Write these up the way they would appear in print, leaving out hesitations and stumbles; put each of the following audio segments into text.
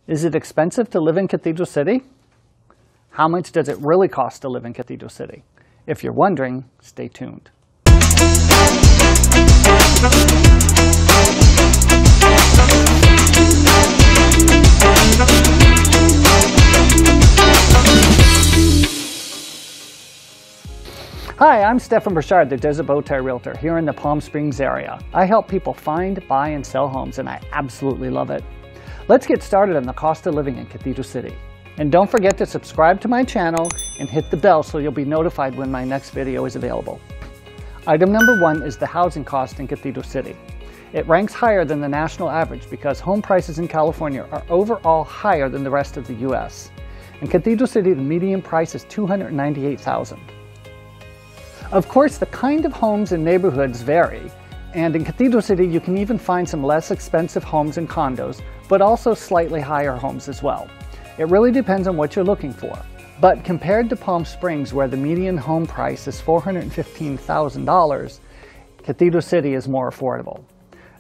Is it expensive to live in Cathedral City? How much does it really cost to live in Cathedral City? If you're wondering, stay tuned. Hi, I'm Stefan Burchard, the Desert Bowtie Realtor here in the Palm Springs area. I help people find, buy, and sell homes, and I absolutely love it. Let's get started on the cost of living in Cathedral City. And don't forget to subscribe to my channel and hit the bell so you'll be notified when my next video is available. Item number 1 is the housing cost in Cathedral City. It ranks higher than the national average because home prices in California are overall higher than the rest of the U.S. In Cathedral City, the median price is $298,000. Of course, the kind of homes and neighborhoods vary, and in Cathedral City you can even find some less expensive homes and condos, but also slightly higher homes as well. It really depends on what you're looking for. But compared to Palm Springs, where the median home price is $415,000, Cathedral City is more affordable.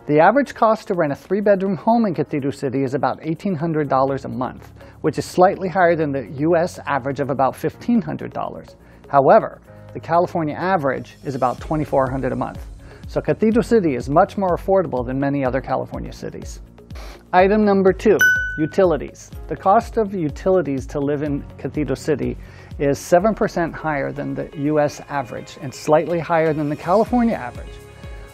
The average cost to rent a 3-bedroom home in Cathedral City is about $1,800 a month, which is slightly higher than the U.S. average of about $1,500. However, the California average is about $2,400 a month. So Cathedral City is much more affordable than many other California cities. Item number 2, utilities. The cost of utilities to live in Cathedral City is 7% higher than the U.S. average and slightly higher than the California average.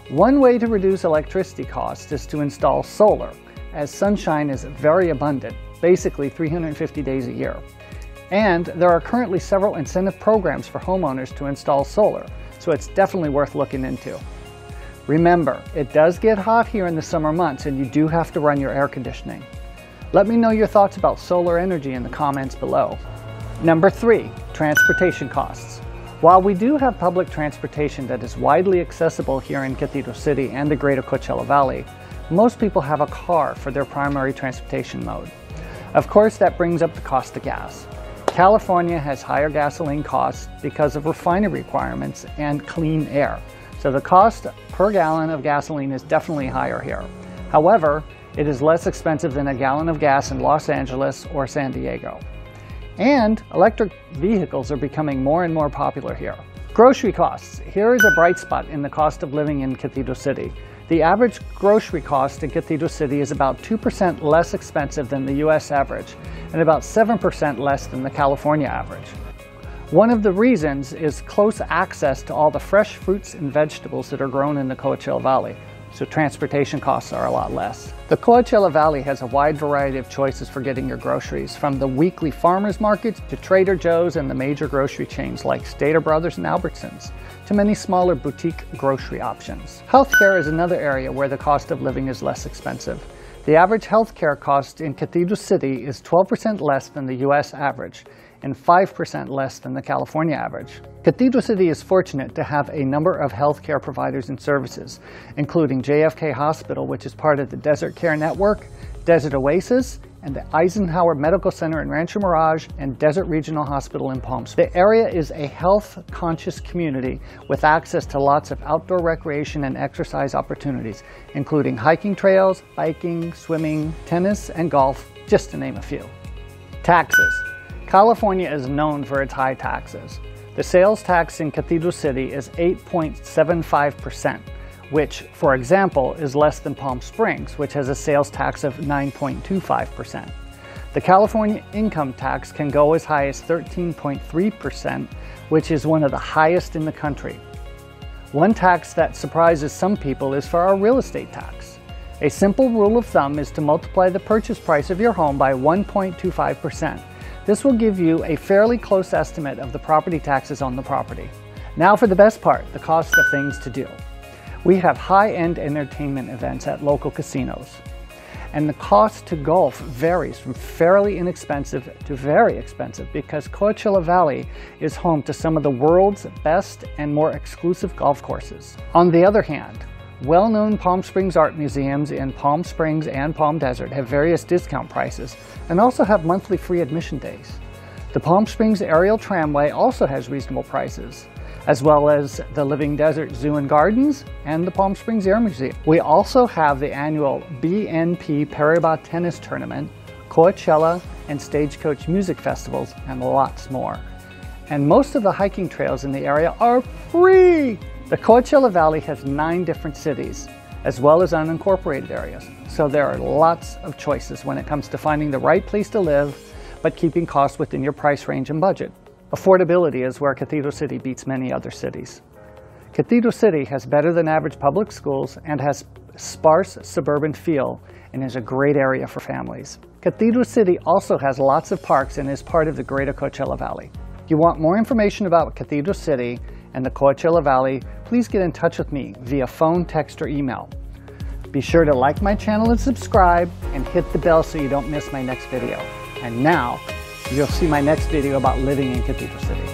One way to reduce electricity costs is to install solar, as sunshine is very abundant, basically 350 days a year. And there are currently several incentive programs for homeowners to install solar, so it's definitely worth looking into. Remember, it does get hot here in the summer months and you do have to run your air conditioning. Let me know your thoughts about solar energy in the comments below. Number 3, transportation costs. While we do have public transportation that is widely accessible here in Cathedral City and the greater Coachella Valley, most people have a car for their primary transportation mode. Of course, that brings up the cost of gas. California has higher gasoline costs because of refinery requirements and clean air. So the cost per gallon of gasoline is definitely higher here. However, it is less expensive than a gallon of gas in Los Angeles or San Diego. And electric vehicles are becoming more and more popular here. Grocery costs. Here is a bright spot in the cost of living in Cathedral City. The average grocery cost in Cathedral City is about 2% less expensive than the U.S. average and about 7% less than the California average. One of the reasons is close access to all the fresh fruits and vegetables that are grown in the Coachella Valley, so transportation costs are a lot less. The Coachella Valley has a wide variety of choices for getting your groceries, from the weekly farmers markets to Trader Joe's and the major grocery chains like Stater Brothers and Albertsons, to many smaller boutique grocery options. Healthcare is another area where the cost of living is less expensive. The average healthcare cost in Cathedral City is 12% less than the U.S. average and 5% less than the California average. Cathedral City is fortunate to have a number of healthcare providers and services, including JFK Hospital, which is part of the Desert Care Network, Desert Oasis, and the Eisenhower Medical Center in Rancho Mirage and Desert Regional Hospital in Palm Springs. The area is a health-conscious community with access to lots of outdoor recreation and exercise opportunities, including hiking trails, biking, swimming, tennis, and golf, just to name a few. Taxes. California is known for its high taxes. The sales tax in Cathedral City is 8.75%, which, for example, is less than Palm Springs, which has a sales tax of 9.25%. The California income tax can go as high as 13.3%, which is one of the highest in the country. One tax that surprises some people is for our real estate tax. A simple rule of thumb is to multiply the purchase price of your home by 1.25%. This will give you a fairly close estimate of the property taxes on the property. Now for the best part, the cost of things to do. We have high-end entertainment events at local casinos, and the cost to golf varies from fairly inexpensive to very expensive because Coachella Valley is home to some of the world's best and more exclusive golf courses. On the other hand, well-known Palm Springs art museums in Palm Springs and Palm Desert have various discount prices and also have monthly free admission days. The Palm Springs Aerial Tramway also has reasonable prices, as well as the Living Desert Zoo and Gardens and the Palm Springs Air Museum. We also have the annual BNP Paribas Tennis Tournament, Coachella and Stagecoach music festivals, and lots more. And most of the hiking trails in the area are free! The Coachella Valley has 9 different cities, as well as unincorporated areas. So there are lots of choices when it comes to finding the right place to live, but keeping costs within your price range and budget. Affordability is where Cathedral City beats many other cities. Cathedral City has better than average public schools and has sparse suburban feel and is a great area for families. Cathedral City also has lots of parks and is part of the greater Coachella Valley. If you want more information about Cathedral City and the Coachella Valley, please get in touch with me via phone, text, or email. Be sure to like my channel and subscribe and hit the bell so you don't miss my next video. And now, you'll see my next video about living in Cathedral City.